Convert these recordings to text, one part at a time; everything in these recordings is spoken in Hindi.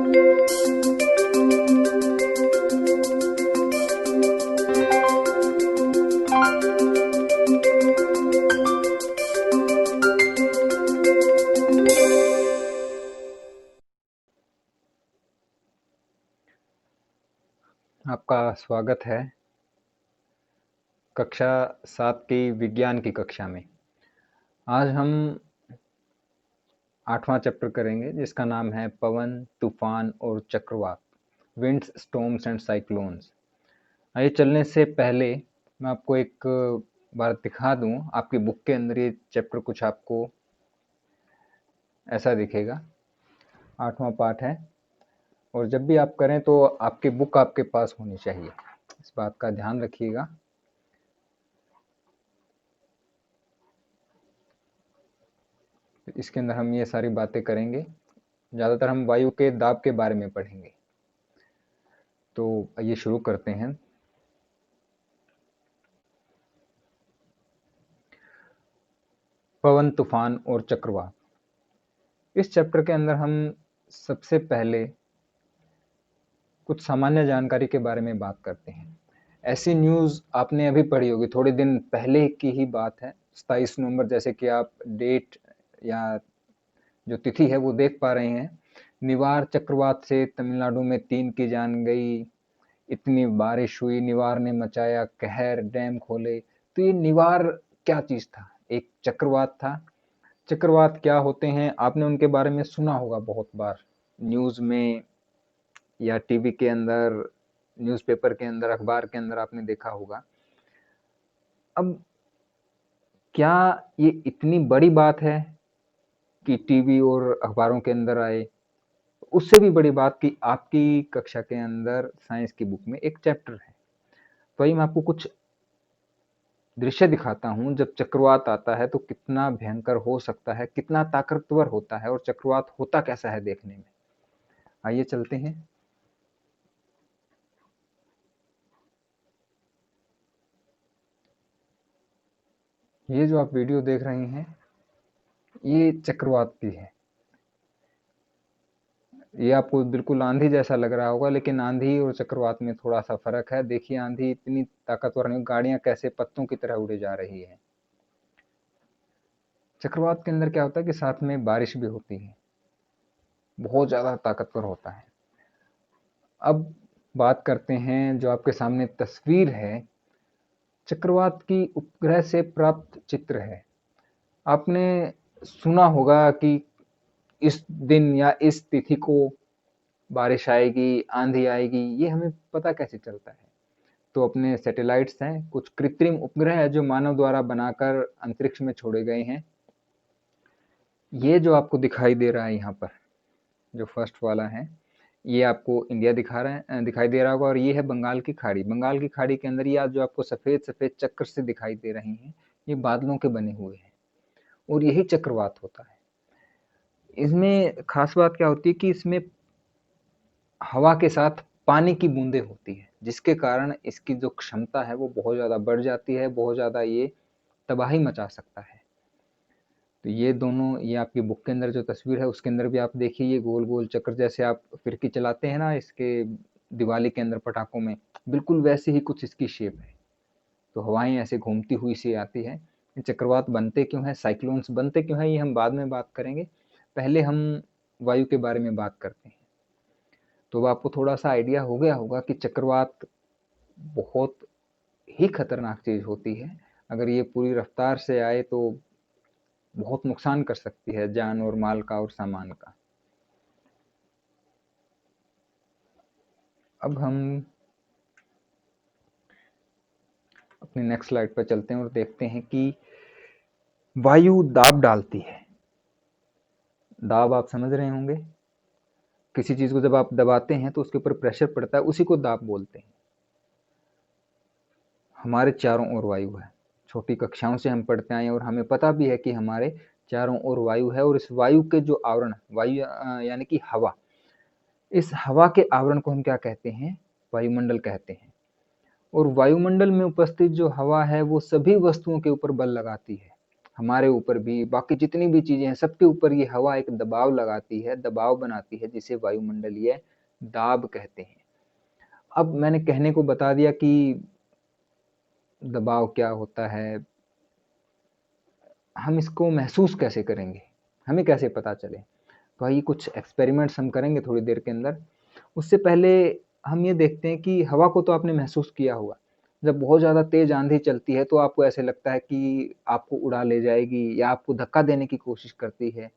आपका स्वागत है कक्षा 7 की विज्ञान की कक्षा में। आज हम 8वां चैप्टर करेंगे जिसका नाम है पवन, तूफान और चक्रवात, विंड्स, स्टॉर्म्स एंड साइक्लोन्स। आइए चलने से पहले मैं आपको एक बार दिखा दूं। आपकी बुक के अंदर ये चैप्टर कुछ आपको ऐसा दिखेगा। 8वां पाठ है और जब भी आप करें तो आपकी बुक आपके पास होनी चाहिए, इस बात का ध्यान रखिएगा। इसके अंदर हम ये सारी बातें करेंगे। ज़्यादातर हम वायु के दाब के बारे में पढ़ेंगे। तो आइए शुरू करते हैं। पवन, तूफान और चक्रवात। इस चैप्टर के अंदर हम सबसे पहले कुछ सामान्य जानकारी के बारे में बात करते हैं। ऐसी न्यूज़ आपने अभी पढ़ी होगी, थोड़े दिन पहले की ही बात है, 27 नवंबर, जैसे कि आप डेट या जो तिथि है वो देख पा रहे हैं। निवार चक्रवात से तमिलनाडु में 3 की जान गई, इतनी बारिश हुई, निवार ने मचाया कहर, डैम खोले। तो ये निवार क्या चीज़ था? एक चक्रवात था। चक्रवात क्या होते हैं आपने उनके बारे में सुना होगा बहुत बार, न्यूज़ में या टीवी के अंदर, न्यूज़पेपर के अंदर, अखबार के अंदर आपने देखा होगा। अब क्या ये इतनी बड़ी बात है कि टीवी और अखबारों के अंदर आए? उससे भी बड़ी बात कि आपकी कक्षा के अंदर साइंस की बुक में एक चैप्टर है। तो आइए मैं आपको कुछ दृश्य दिखाता हूँ। जब चक्रवात आता है तो कितना भयंकर हो सकता है, कितना ताकतवर होता है और चक्रवात होता कैसा है देखने में। आइए चलते हैं। ये जो आप वीडियो देख रहे हैं ये चक्रवात की है। ये आपको बिल्कुल आंधी जैसा लग रहा होगा, लेकिन आंधी और चक्रवात में थोड़ा सा फर्क है। देखिए आंधी इतनी ताकतवर नहीं, गाड़ियां कैसे पत्तों की तरह उड़े जा रही है। चक्रवात के अंदर क्या होता है कि साथ में बारिश भी होती है, बहुत ज्यादा ताकतवर होता है। अब बात करते हैं, जो आपके सामने तस्वीर है चक्रवात की उपग्रह से प्राप्त चित्र है। आपने सुना होगा कि इस दिन या इस तिथि को बारिश आएगी, आंधी आएगी, ये हमें पता कैसे चलता है? तो अपने सैटेलाइट्स हैं, कुछ कृत्रिम उपग्रह है जो मानव द्वारा बनाकर अंतरिक्ष में छोड़े गए हैं। ये जो आपको दिखाई दे रहा है यहाँ पर, जो फर्स्ट वाला है, ये आपको इंडिया दिखाई दे रहा होगा, और ये है बंगाल की खाड़ी। बंगाल की खाड़ी के अंदर ये जो आपको सफेद सफेद चक्र से दिखाई दे रहे हैं, ये बादलों के बने हुए हैं और यही चक्रवात होता है। इसमें खास बात क्या होती है कि इसमें हवा के साथ पानी की बूंदें होती है, जिसके कारण इसकी जो क्षमता है वो बहुत ज़्यादा बढ़ जाती है, बहुत ज़्यादा ये तबाही मचा सकता है। तो ये दोनों, ये आपकी बुक के अंदर जो तस्वीर है उसके अंदर भी आप देखिए, ये गोल गोल चक्र जैसे आप फिरकी चलाते हैं ना इसके दिवाली के अंदर पटाखों में, बिल्कुल वैसे ही कुछ इसकी शेप है। तो हवाएं ऐसे घूमती हुई सी आती है। चक्रवात बनते क्यों हैं, साइक्लोन्स बनते क्यों हैं, ये हम बाद में बात करेंगे। पहले हम वायु के बारे में बात करते हैं। तो आपको थोड़ा सा आइडिया हो गया होगा कि चक्रवात बहुत ही खतरनाक चीज होती है। अगर ये पूरी रफ्तार से आए तो बहुत नुकसान कर सकती है जान और माल का और सामान का। अब हम अपनी नेक्स्ट स्लाइड पर चलते हैं और देखते हैं कि वायु दाब डालती है। दाब आप समझ रहे होंगे, किसी चीज को जब आप दबाते हैं तो उसके ऊपर प्रेशर पड़ता है, उसी को दाब बोलते हैं। हमारे चारों ओर वायु है, छोटी कक्षाओं से हम पढ़ते आए और हमें पता भी है कि हमारे चारों ओर वायु है। और इस वायु के जो आवरण, वायु यानी कि हवा, इस हवा के आवरण को हम क्या कहते हैं? वायुमंडल कहते हैं। और वायुमंडल में उपस्थित जो हवा है वो सभी वस्तुओं के ऊपर बल लगाती है। हमारे ऊपर भी, बाकी जितनी भी चीज़ें हैं सबके ऊपर ये हवा एक दबाव लगाती है, दबाव बनाती है, जिसे वायुमंडलीय दाब कहते हैं। अब मैंने कहने को बता दिया कि दबाव क्या होता है, हम इसको महसूस कैसे करेंगे, हमें कैसे पता चले? तो आइए कुछ एक्सपेरिमेंट्स हम करेंगे थोड़ी देर के अंदर। उससे पहले हम ये देखते हैं कि हवा को तो आपने महसूस किया होगा। जब बहुत ज़्यादा तेज़ आंधी चलती है तो आपको ऐसे लगता है कि आपको उड़ा ले जाएगी या आपको धक्का देने की कोशिश करती है।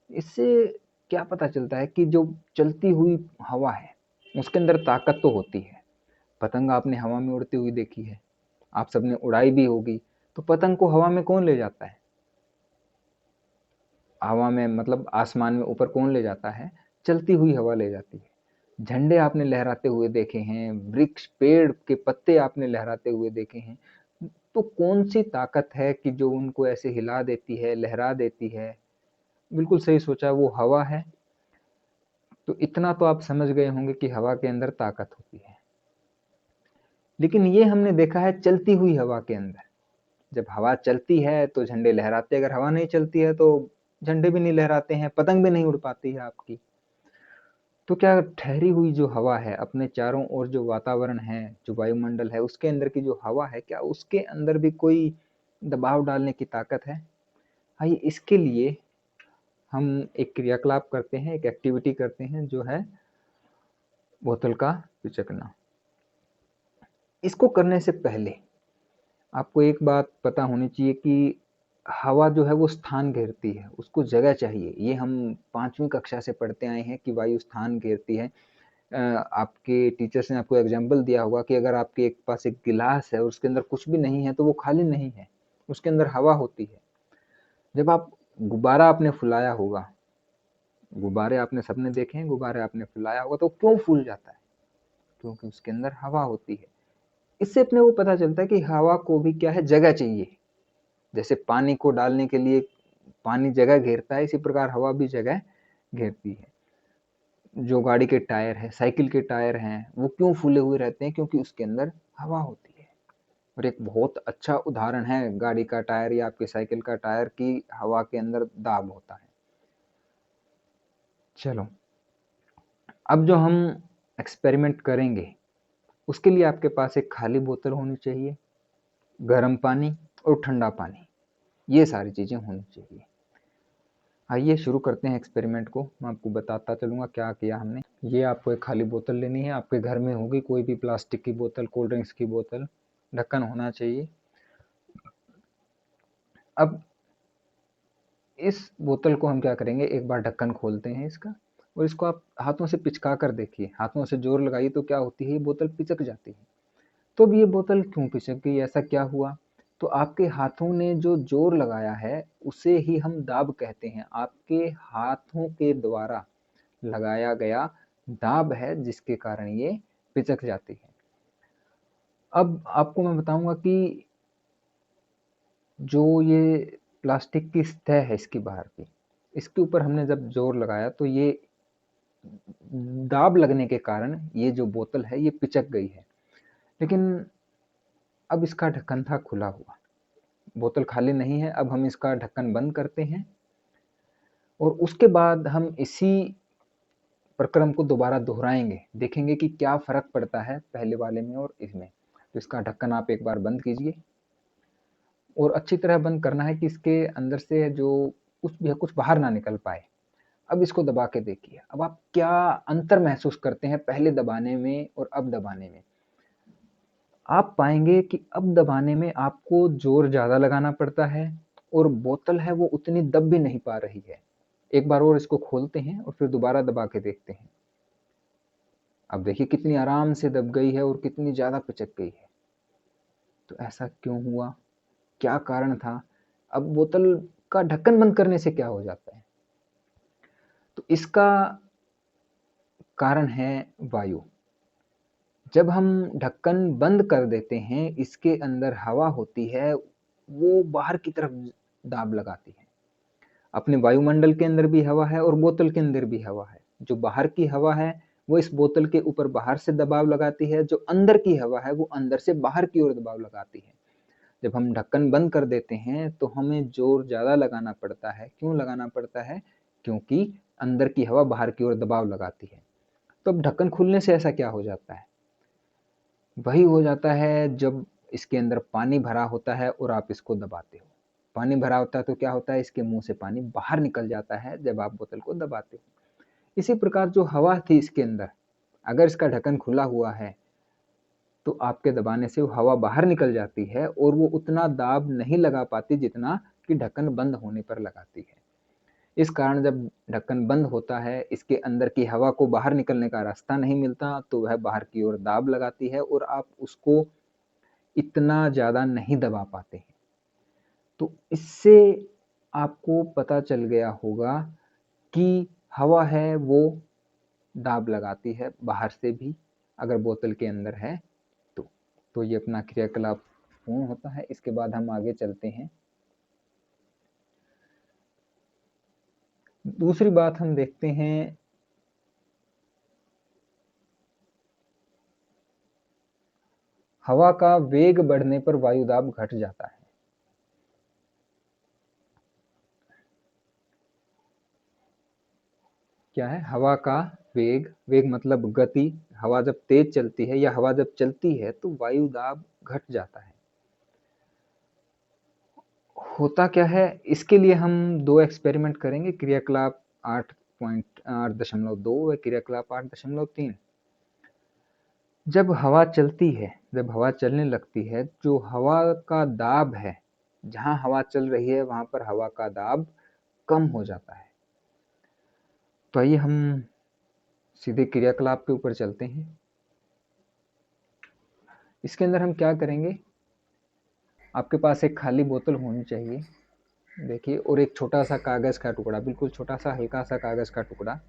इससे क्या पता चलता है कि जो चलती हुई हवा है, उसके अंदर ताकत तो होती है। पतंग आपने हवा में उड़ती हुई देखी है, आप सबने उड़ाई भी होगी। तो पतंग को हवा में कौन ले जाता है? हवा में मतलब आसमान में ऊपर कौन ले जाता है? चलती हुई हवा ले जाती है। झंडे आपने लहराते हुए देखे हैं, वृक्ष, पेड़ के पत्ते आपने लहराते हुए देखे हैं। तो कौन-सी ताकत है कि जो उनको ऐसे हिला देती है, लहरा देती है? बिल्कुल सही सोचा, वो हवा है। तो इतना तो आप समझ गए होंगे कि हवा के अंदर ताकत होती है। लेकिन ये हमने देखा है चलती हुई हवा के अंदर। जब हवा चलती है तो झंडे लहराते हैं, अगर हवा नहीं चलती है तो झंडे भी नहीं लहराते हैं, पतंग भी नहीं उड़ पाती है आपकी। तो क्या ठहरी हुई जो हवा है, अपने चारों ओर जो वातावरण है, जो वायुमंडल है, उसके अंदर की जो हवा है, क्या उसके अंदर भी कोई दबाव डालने की ताकत है? आइए इसके लिए हम एक क्रियाकलाप करते हैं, एक एक्टिविटी करते हैं, जो है बोतल का पिचकना। इसको करने से पहले आपको एक बात पता होनी चाहिए कि हवा जो है वो स्थान घेरती है, उसको जगह चाहिए। ये हम 5वीं कक्षा से पढ़ते आए हैं कि वायु स्थान घेरती है। आपके टीचर्स ने आपको एग्जाम्पल दिया होगा कि अगर आपके एक पास एक गिलास है और उसके अंदर कुछ भी नहीं है तो वो खाली नहीं है, उसके अंदर हवा होती है। जब आप गुब्बारा आपने फुलाया होगा, गुब्बारे आपने सबने देखे हैं, गुब्बारे आपने फुलाया होगा तो क्यों फूल जाता है? क्योंकि उसके अंदर हवा होती है। इससे अपने को पता चलता है कि हवा को भी क्या है, जगह चाहिए। जैसे पानी को डालने के लिए पानी जगह घेरता है, इसी प्रकार हवा भी जगह घेरती है। जो गाड़ी के टायर है, साइकिल के टायर हैं, वो क्यों फूले हुए रहते हैं? क्योंकि उसके अंदर हवा होती है। और एक बहुत अच्छा उदाहरण है गाड़ी का टायर या आपके साइकिल का टायर की हवा के अंदर दाब होता है। चलो, अब जो हम एक्सपेरिमेंट करेंगे उसके लिए आपके पास एक खाली बोतल होनी चाहिए, गर्म पानी और ठंडा पानी, ये सारी चीज़ें होनी चाहिए। आइए शुरू करते हैं एक्सपेरिमेंट को। मैं आपको बताता चलूँगा क्या किया हमने। ये आपको एक खाली बोतल लेनी है, आपके घर में होगी कोई भी प्लास्टिक की बोतल, कोल्ड ड्रिंक्स की बोतल, ढक्कन होना चाहिए। अब इस बोतल को हम क्या करेंगे, एक बार ढक्कन खोलते हैं इसका और इसको आप हाथों से पिचका कर देखिए। हाथों से जोर लगाइए तो क्या होती है, ये बोतल पिचक जाती है। तो अब ये बोतल क्यों पिचक गई, ऐसा क्या हुआ? तो आपके हाथों ने जो जोर लगाया है उसे ही हम दाब कहते हैं। आपके हाथों के द्वारा लगाया गया दाब है जिसके कारण ये पिचक जाती है। अब आपको मैं बताऊंगा कि जो ये प्लास्टिक की सतह है इसकी बाहर की, इसके ऊपर हमने जब जोर लगाया तो ये दाब लगने के कारण ये जो बोतल है ये पिचक गई है। लेकिन अब इसका ढक्कन था खुला हुआ, बोतल खाली नहीं है। अब हम इसका ढक्कन बंद करते हैं और उसके बाद हम इसी प्रक्रम को दोबारा दोहराएंगे, देखेंगे कि क्या फर्क पड़ता है पहले वाले में और इसमें। तो इसका ढक्कन आप एक बार बंद कीजिए और अच्छी तरह बंद करना है कि इसके अंदर से जो कुछ भी है कुछ बाहर ना निकल पाए। अब इसको दबा के देखिए, अब आप क्या अंतर महसूस करते हैं पहले दबाने में और अब दबाने में? आप पाएंगे कि अब दबाने में आपको जोर ज़्यादा लगाना पड़ता है और बोतल है वो उतनी दब भी नहीं पा रही है। एक बार और इसको खोलते हैं और फिर दोबारा दबा के देखते हैं। अब देखिए कितनी आराम से दब गई है और कितनी ज़्यादा पिचक गई है। तो ऐसा क्यों हुआ? क्या कारण था? अब बोतल का ढक्कन बंद करने से क्या हो जाता है? तो इसका कारण है वायु। जब हम ढक्कन बंद कर देते हैं, इसके अंदर हवा होती है, वो बाहर की तरफ दाब लगाती है। अपने वायुमंडल के अंदर भी हवा है और बोतल के अंदर भी हवा है। जो बाहर की हवा है, वो इस बोतल के ऊपर बाहर से दबाव लगाती है, जो अंदर की हवा है, वो अंदर से बाहर की ओर दबाव लगाती है। जब हम ढक्कन बंद कर देते हैं तो हमें जोर ज़्यादा लगाना पड़ता है। क्यों लगाना पड़ता है? क्योंकि अंदर की हवा बाहर की ओर दबाव लगाती है। तो अब ढक्कन खुलने से ऐसा क्या हो जाता है? वही हो जाता है जब इसके अंदर पानी भरा होता है और आप इसको दबाते हो। पानी भरा होता है तो क्या होता है? इसके मुँह से पानी बाहर निकल जाता है जब आप बोतल को दबाते हो। इसी प्रकार जो हवा थी इसके अंदर, अगर इसका ढक्कन खुला हुआ है तो आपके दबाने से वो हवा बाहर निकल जाती है और वो उतना दाब नहीं लगा पाती जितना कि ढक्कन बंद होने पर लगाती है। इस कारण जब ढक्कन बंद होता है, इसके अंदर की हवा को बाहर निकलने का रास्ता नहीं मिलता, तो वह बाहर की ओर दाब लगाती है और आप उसको इतना ज़्यादा नहीं दबा पाते हैं। तो इससे आपको पता चल गया होगा कि हवा है वो दाब लगाती है बाहर से भी, अगर बोतल के अंदर है तो। तो ये अपना क्रियाकलाप पूर्ण होता है। इसके बाद हम आगे चलते हैं। दूसरी बात हम देखते हैं, हवा का वेग बढ़ने पर वायु दाब घट जाता है। क्या है? हवा का वेग, वेग मतलब गति। हवा जब तेज चलती है या हवा जब चलती है तो वायु दाब घट जाता है। होता क्या है? इसके लिए हम दो एक्सपेरिमेंट करेंगे, क्रियाकलाप 8.8.2 व क्रियाकलाप 8.3। जब हवा चलती है, जब हवा चलने लगती है, जो हवा का दाब है, जहां हवा चल रही है वहां पर हवा का दाब कम हो जाता है। तो आइए हम सीधे क्रियाकलाप के ऊपर चलते हैं। इसके अंदर हम क्या करेंगे? आपके पास एक खाली बोतल होनी चाहिए, देखिए, और एक छोटा सा कागज का टुकड़ा, बिल्कुल छोटा सा हल्का सा कागज का टुकड़ा।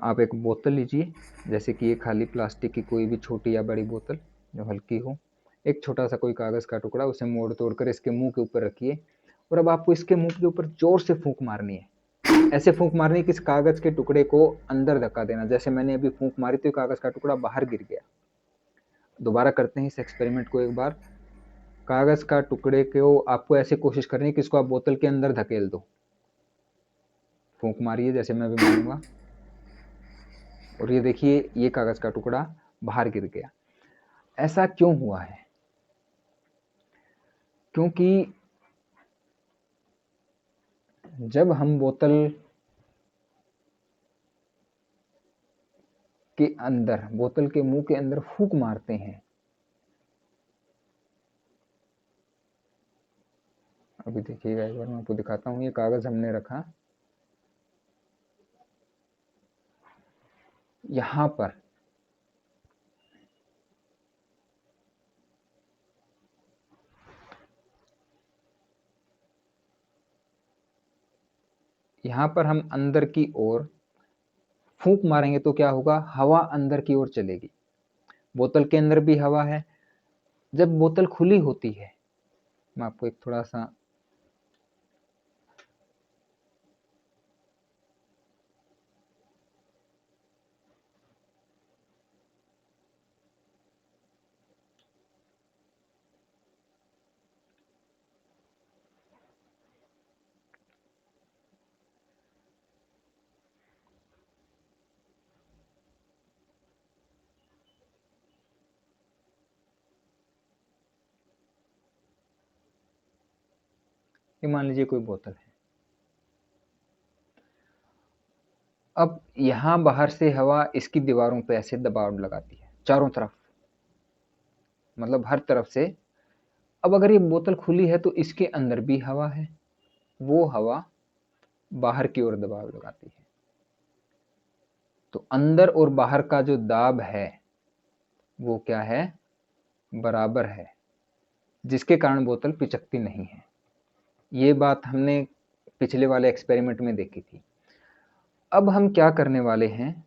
आप एक बोतल लीजिए, जैसे कि ये खाली प्लास्टिक की कोई भी छोटी या बड़ी बोतल जो हल्की हो। एक छोटा सा कोई कागज़ का टुकड़ा, उसे मोड़ तोड़ कर इसके मुंह के ऊपर रखिए और अब आपको इसके मुंह के ऊपर जोर से फूंक मारनी है। ऐसे फूंक मारनी है कि इस कागज़ के टुकड़े को अंदर धक्का देना। जैसे मैंने अभी फूंक मारी तो कागज़ का टुकड़ा बाहर गिर गया। दोबारा करते हैं इस एक्सपेरिमेंट को एक बार। कागज़ का टुकड़े को आपको ऐसे कोशिश करनी है कि इसको आप बोतल के अंदर धकेल दो। फूंक मारिए जैसे मैं अभी मारूंगा, और ये देखिए ये कागज़ का टुकड़ा बाहर गिर गया। ऐसा क्यों हुआ है? क्योंकि जब हम बोतल के अंदर, बोतल के मुंह के अंदर फूंक मारते हैं, अभी देखिएगा एक बार मैं आपको दिखाता हूँ। ये कागज हमने रखा यहाँ पर, यहाँ पर हम अंदर की ओर फूंक मारेंगे तो क्या होगा? हवा अंदर की ओर चलेगी। बोतल के अंदर भी हवा है। जब बोतल खुली होती है, मैं आपको एक थोड़ा सा, ये मान लीजिए कोई बोतल है। अब यहाँ बाहर से हवा इसकी दीवारों पे ऐसे दबाव लगाती है चारों तरफ, मतलब हर तरफ से। अब अगर ये बोतल खुली है तो इसके अंदर भी हवा है, वो हवा बाहर की ओर दबाव लगाती है। तो अंदर और बाहर का जो दाब है वो क्या है? बराबर है, जिसके कारण बोतल पिचकती नहीं है। ये बात हमने पिछले वाले एक्सपेरिमेंट में देखी थी। अब हम क्या करने वाले हैं?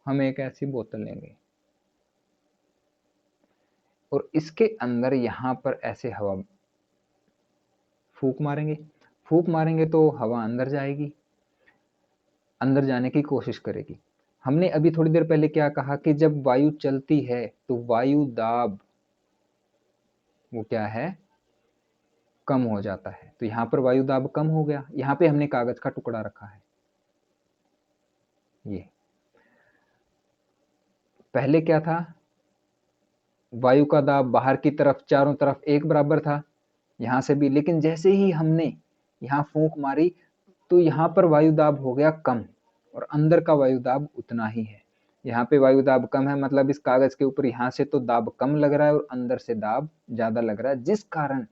हम एक ऐसी बोतल लेंगे और इसके अंदर यहाँ पर ऐसे हवा फूंक मारेंगे, फूंक मारेंगे तो हवा अंदर जाएगी, अंदर जाने की कोशिश करेगी। हमने अभी थोड़ी देर पहले क्या कहा कि जब वायु चलती है तो वायु दाब वो क्या है, कम हो जाता है। तो यहाँ पर वायु दाब कम हो गया, यहाँ पे हमने कागज का टुकड़ा रखा है। ये पहले क्या था, वायु का दाब बाहर की तरफ चारों तरफ एक बराबर था, यहाँ से भी, लेकिन जैसे ही हमने यहाँ फूंक मारी तो यहाँ पर वायु दाब हो गया कम और अंदर का वायु दाब उतना ही है। यहाँ पे वायु दाब कम है, मतलब इस कागज के ऊपर यहाँ से तो दाब कम लग रहा है और अंदर से दाब ज्यादा लग रहा है, जिस कारण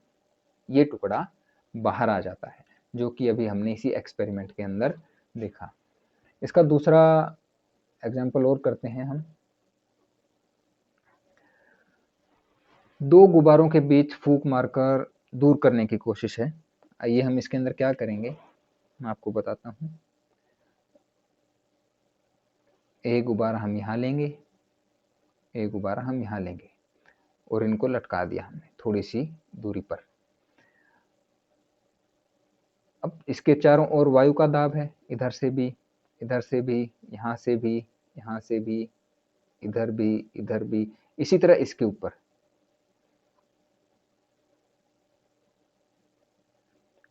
ये टुकड़ा बाहर आ जाता है, जो कि अभी हमने इसी एक्सपेरिमेंट के अंदर देखा। इसका दूसरा एग्जाम्पल और करते हैं हम। दो गुब्बारों के बीच फूंक मारकर दूर करने की कोशिश है। आइए हम इसके अंदर क्या करेंगे, मैं आपको बताता हूँ। एक गुब्बारा हम यहाँ लेंगे, एक गुब्बारा हम यहाँ लेंगे और इनको लटका दिया हमने थोड़ी सी दूरी पर। अब इसके चारों ओर वायु का दाब है, इधर से भी, इधर से भी, यहाँ से भी, यहाँ से भी, इधर भी, इधर भी, इसी तरह इसके ऊपर।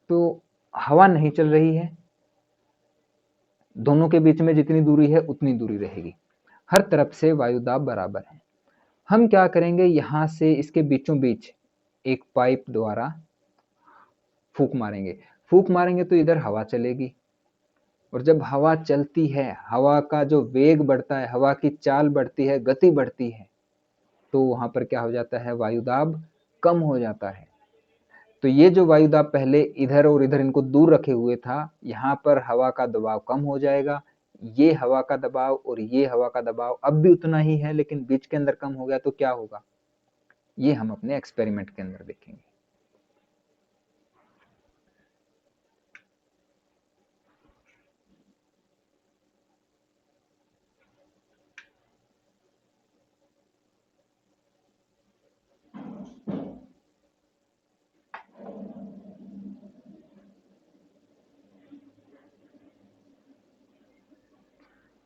तो हवा नहीं चल रही है, दोनों के बीच में जितनी दूरी है उतनी दूरी रहेगी, हर तरफ से वायु दाब बराबर है। हम क्या करेंगे, यहां से इसके बीचों बीच एक पाइप द्वारा फूंक मारेंगे। फूंक मारेंगे तो इधर हवा चलेगी और जब हवा चलती है, हवा का जो वेग बढ़ता है, हवा की चाल बढ़ती है, गति बढ़ती है, तो वहां पर क्या हो जाता है, वायु दाब कम हो जाता है। तो ये जो वायु दाब पहले इधर और इधर इनको दूर रखे हुए था, यहाँ पर हवा का दबाव कम हो जाएगा। ये हवा का दबाव और ये हवा का दबाव अब भी उतना ही है, लेकिन बीच के अंदर कम हो गया, तो क्या होगा, ये हम अपने एक्सपेरिमेंट के अंदर देखेंगे।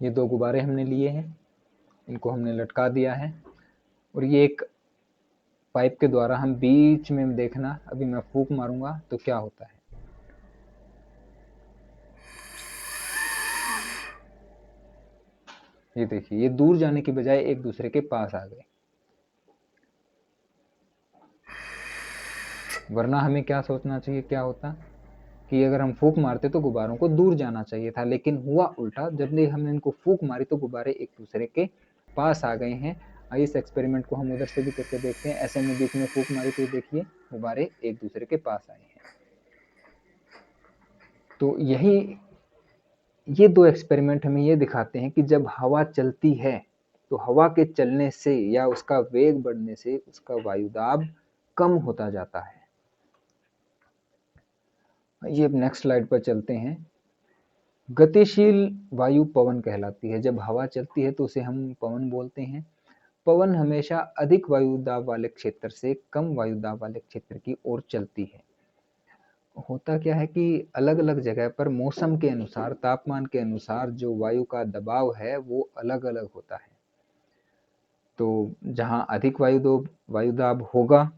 ये दो गुब्बारे हमने लिए हैं, इनको हमने लटका दिया है और ये एक पाइप के द्वारा हम बीच में, देखना अभी मैं फूंक मारूंगा तो क्या होता है। ये देखिए, ये दूर जाने की बजाय एक दूसरे के पास आ गए, वरना हमें क्या सोचना चाहिए, क्या होता कि अगर हम फूंक मारते तो गुब्बारों को दूर जाना चाहिए था, लेकिन हुआ उल्टा। जब हमने इनको फूंक मारी तो गुब्बारे एक दूसरे के पास आ गए हैं। आइए इस एक्सपेरिमेंट को हम उधर से भी करके देखते हैं। ऐसे में बीच में फूंक मारी तो देखिए गुब्बारे एक दूसरे के पास आए हैं। तो ये दो एक्सपेरिमेंट हमें ये दिखाते हैं कि जब हवा चलती है तो हवा के चलने से या उसका वेग बढ़ने से उसका वायुदाब कम होता जाता है। ये अब नेक्स्ट स्लाइड पर चलते हैं। गतिशील वायु पवन कहलाती है। जब हवा चलती है तो उसे हम पवन बोलते हैं। पवन हमेशा अधिक वायुदाब वाले क्षेत्र से कम वायुदाब वाले क्षेत्र की ओर चलती है। होता क्या है कि अलग अलग जगह पर मौसम के अनुसार, तापमान के अनुसार जो वायु का दबाव है वो अलग अलग होता है। तो जहाँ अधिक वायुदाब होगा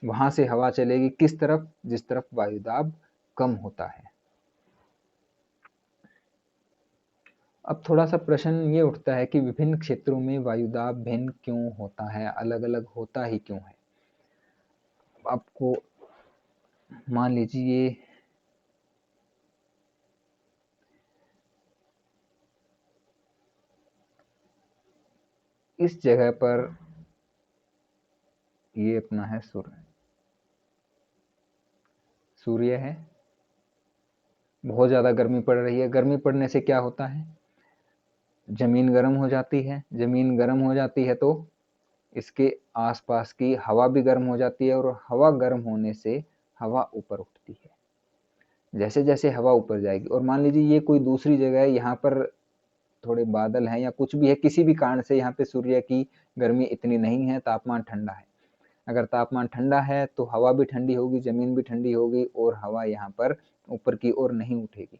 वहां से हवा चलेगी किस तरफ, जिस तरफ वायुदाब कम होता है। अब थोड़ा सा प्रश्न ये उठता है कि विभिन्न क्षेत्रों में वायुदाब भिन्न क्यों होता है, अलग अलग होता ही क्यों है। आपको मान लीजिए इस जगह पर ये अपना है सूर्य है, बहुत ज्यादा गर्मी पड़ रही है। गर्मी पड़ने से क्या होता है, जमीन गर्म हो जाती है। जमीन गर्म हो जाती है तो इसके आसपास की हवा भी गर्म हो जाती है और हवा गर्म होने से हवा ऊपर उठती है। जैसे जैसे हवा ऊपर जाएगी, और मान लीजिए ये कोई दूसरी जगह है, यहाँ पर थोड़े बादल हैं या कुछ भी है, किसी भी कारण से यहाँ पे सूर्य की गर्मी इतनी नहीं है, तापमान ठंडा है, अगर तापमान ठंडा है तो हवा भी ठंडी होगी, ज़मीन भी ठंडी होगी और हवा यहाँ पर ऊपर की ओर नहीं उठेगी।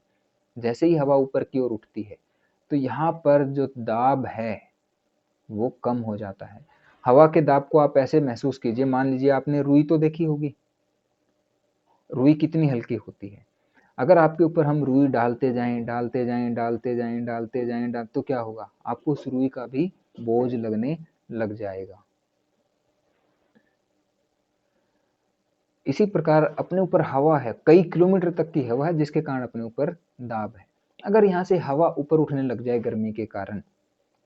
जैसे ही हवा ऊपर की ओर उठती है तो यहाँ पर जो दाब है वो कम हो जाता है। हवा के दाब को आप ऐसे महसूस कीजिए, मान लीजिए आपने रुई तो देखी होगी, रुई कितनी हल्की होती है। अगर आपके ऊपर हम रुई डालते जाएं डालते जाएं डालते जाएं डालते जाएं तो क्या होगा, आपको उस रुई का भी बोझ लगने लग जाएगा। इसी प्रकार अपने ऊपर हवा है, कई किलोमीटर तक की हवा है जिसके कारण अपने ऊपर दाब है। अगर यहाँ से हवा ऊपर उठने लग जाए गर्मी के कारण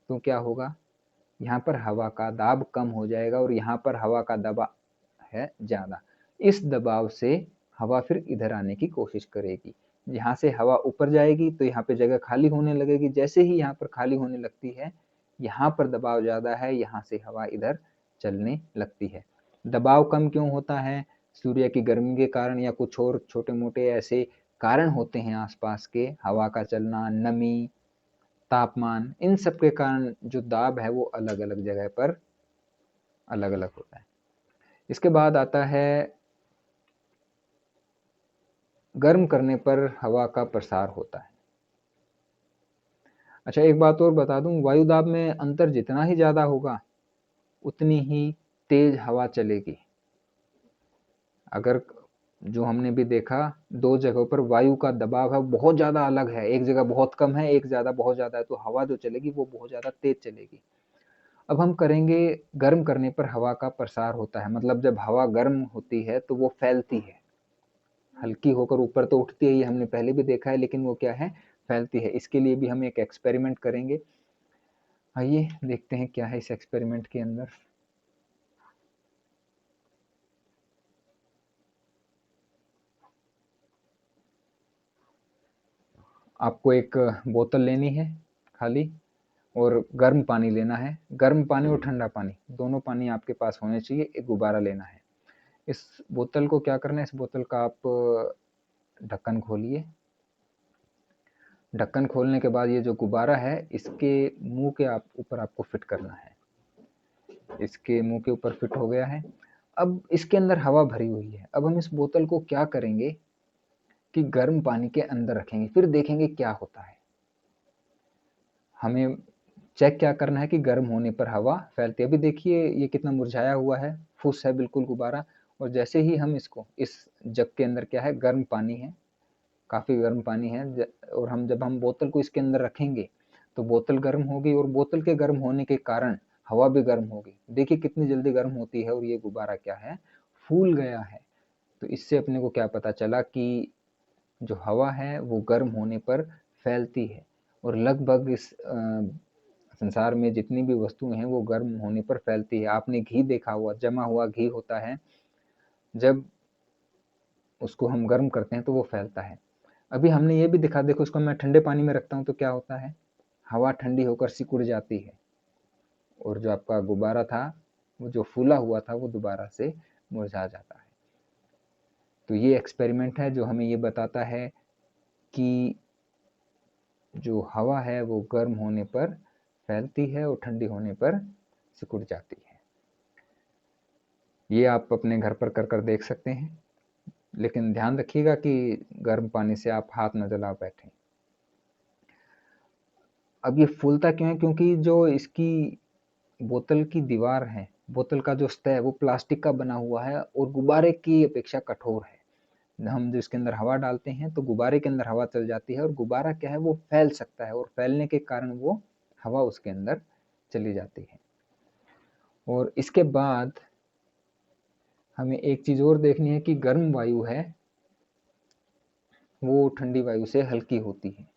तो क्या होगा, यहाँ पर हवा का दाब कम हो जाएगा और यहाँ पर हवा का दबाव है ज़्यादा। इस दबाव से हवा फिर इधर आने की कोशिश करेगी। यहाँ से हवा ऊपर जाएगी तो यहाँ पे जगह खाली होने लगेगी। जैसे ही यहाँ पर खाली होने लगती है, यहाँ पर दबाव ज़्यादा है, यहाँ से हवा इधर चलने लगती है। दबाव कम क्यों होता है? सूर्य की गर्मी के कारण या कुछ और छोटे मोटे ऐसे कारण होते हैं आसपास के, हवा का चलना, नमी, तापमान, इन सब के कारण जो दाब है वो अलग अलग जगह पर अलग अलग होता है। इसके बाद आता है गर्म करने पर हवा का प्रसार होता है। अच्छा, एक बात और बता दूं, वायु दाब में अंतर जितना ही ज़्यादा होगा उतनी ही तेज हवा चलेगी। अगर जो हमने भी देखा, दो जगहों पर वायु का दबाव है बहुत ज़्यादा अलग है, एक जगह बहुत कम है, एक ज़्यादा बहुत ज़्यादा है, तो हवा जो चलेगी वो बहुत ज़्यादा तेज चलेगी। अब हम करेंगे गर्म करने पर हवा का प्रसार होता है, मतलब जब हवा गर्म होती है तो वो फैलती है, हल्की होकर ऊपर तो उठती है, ये हमने पहले भी देखा है, लेकिन वो क्या है, फैलती है। इसके लिए भी हम एक एक्सपेरिमेंट करेंगे। आइए देखते हैं क्या है इस एक्सपेरिमेंट के अंदर। आपको एक बोतल लेनी है खाली, और गर्म पानी लेना है। गर्म पानी और ठंडा पानी, दोनों पानी आपके पास होने चाहिए। एक गुब्बारा लेना है। इस बोतल को क्या करना है, इस बोतल का आप ढक्कन खोलिए। ढक्कन खोलने के बाद ये जो गुब्बारा है इसके मुंह के ऊपर आपको फिट करना है। इसके मुंह के ऊपर फिट हो गया है। अब इसके अंदर हवा भरी हुई है। अब हम इस बोतल को क्या करेंगे कि गर्म पानी के अंदर रखेंगे, फिर देखेंगे क्या होता है। हमें चेक क्या करना है कि गर्म होने पर हवा फैलती है। अभी देखिए ये कितना मुरझाया हुआ है, फुस है बिल्कुल गुब्बारा। और जैसे ही हम इसको, इस जग के अंदर क्या है, गर्म पानी है, काफ़ी गर्म पानी है, और जब हम बोतल को इसके अंदर रखेंगे तो बोतल गर्म होगी, और बोतल के गर्म होने के कारण हवा भी गर्म होगी। देखिए कितनी जल्दी गर्म होती है, और ये गुब्बारा क्या है, फूल गया है। तो इससे अपने को क्या पता चला कि जो हवा है वो गर्म होने पर फैलती है, और लगभग इस संसार में जितनी भी वस्तुएं हैं वो गर्म होने पर फैलती है। आपने घी देखा हुआ, जमा हुआ घी होता है, जब उसको हम गर्म करते हैं तो वो फैलता है। अभी हमने ये भी देखा, देखो उसको मैं ठंडे पानी में रखता हूँ तो क्या होता है, हवा ठंडी होकर सिकुड़ जाती है, और जो आपका गुब्बारा था वो जो फूला हुआ था वो दोबारा से मुरझा जाता है। तो ये एक्सपेरिमेंट है जो हमें ये बताता है कि जो हवा है वो गर्म होने पर फैलती है और ठंडी होने पर सिकुड़ जाती है। ये आप अपने घर पर कर देख सकते हैं, लेकिन ध्यान रखिएगा कि गर्म पानी से आप हाथ न जला बैठें। अब ये फूलता क्यों है, क्योंकि जो इसकी बोतल की दीवार है, बोतल का जो सतह है वो प्लास्टिक का बना हुआ है और गुब्बारे की अपेक्षा कठोर है। हम जो इसके अंदर हवा डालते हैं तो गुब्बारे के अंदर हवा चल जाती है, और गुब्बारा क्या है, वो फैल सकता है, और फैलने के कारण वो हवा उसके अंदर चली जाती है। और इसके बाद हमें एक चीज़ और देखनी है कि गर्म वायु है वो ठंडी वायु से हल्की होती है।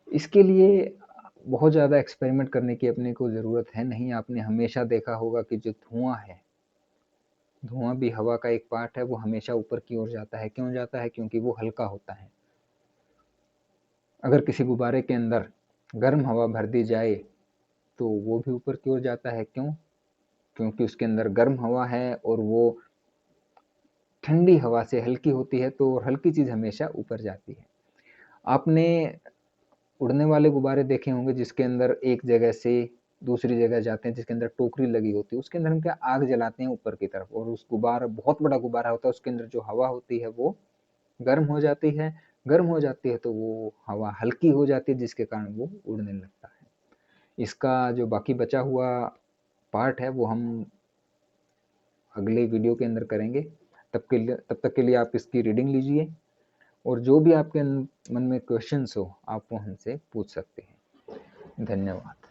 इसके लिए बहुत ज़्यादा एक्सपेरिमेंट करने की अपने को ज़रूरत है नहीं। आपने हमेशा देखा होगा कि जो धुआं है, धुआं भी हवा का एक पार्ट है, वो हमेशा ऊपर की ओर जाता है। क्यों जाता है? क्योंकि वो हल्का होता है। अगर किसी गुब्बारे के अंदर गर्म हवा भर दी जाए तो वो भी ऊपर की ओर जाता है। क्यों? क्योंकि उसके अंदर गर्म हवा है और वो ठंडी हवा से हल्की होती है, तो हल्की चीज़ हमेशा ऊपर जाती है। आपने उड़ने वाले गुब्बारे देखे होंगे जिसके अंदर एक जगह से दूसरी जगह जाते हैं जिसके अंदर टोकरी लगी होती है, उसके अंदर हम क्या आग जलाते हैं ऊपर की तरफ, और उस गुब्बारा, बहुत बड़ा गुब्बारा होता है, उसके अंदर जो हवा होती है वो गर्म हो जाती है। गर्म हो जाती है तो वो हवा हल्की हो जाती है, जिसके कारण वो उड़ने लगता है। इसका जो बाकी बचा हुआ पार्ट है वो हम अगले वीडियो के अंदर करेंगे। तब तक के लिए आप इसकी रीडिंग लीजिए, और जो भी आपके मन में क्वेश्चंस हो आप वो हमसे पूछ सकते हैं। धन्यवाद।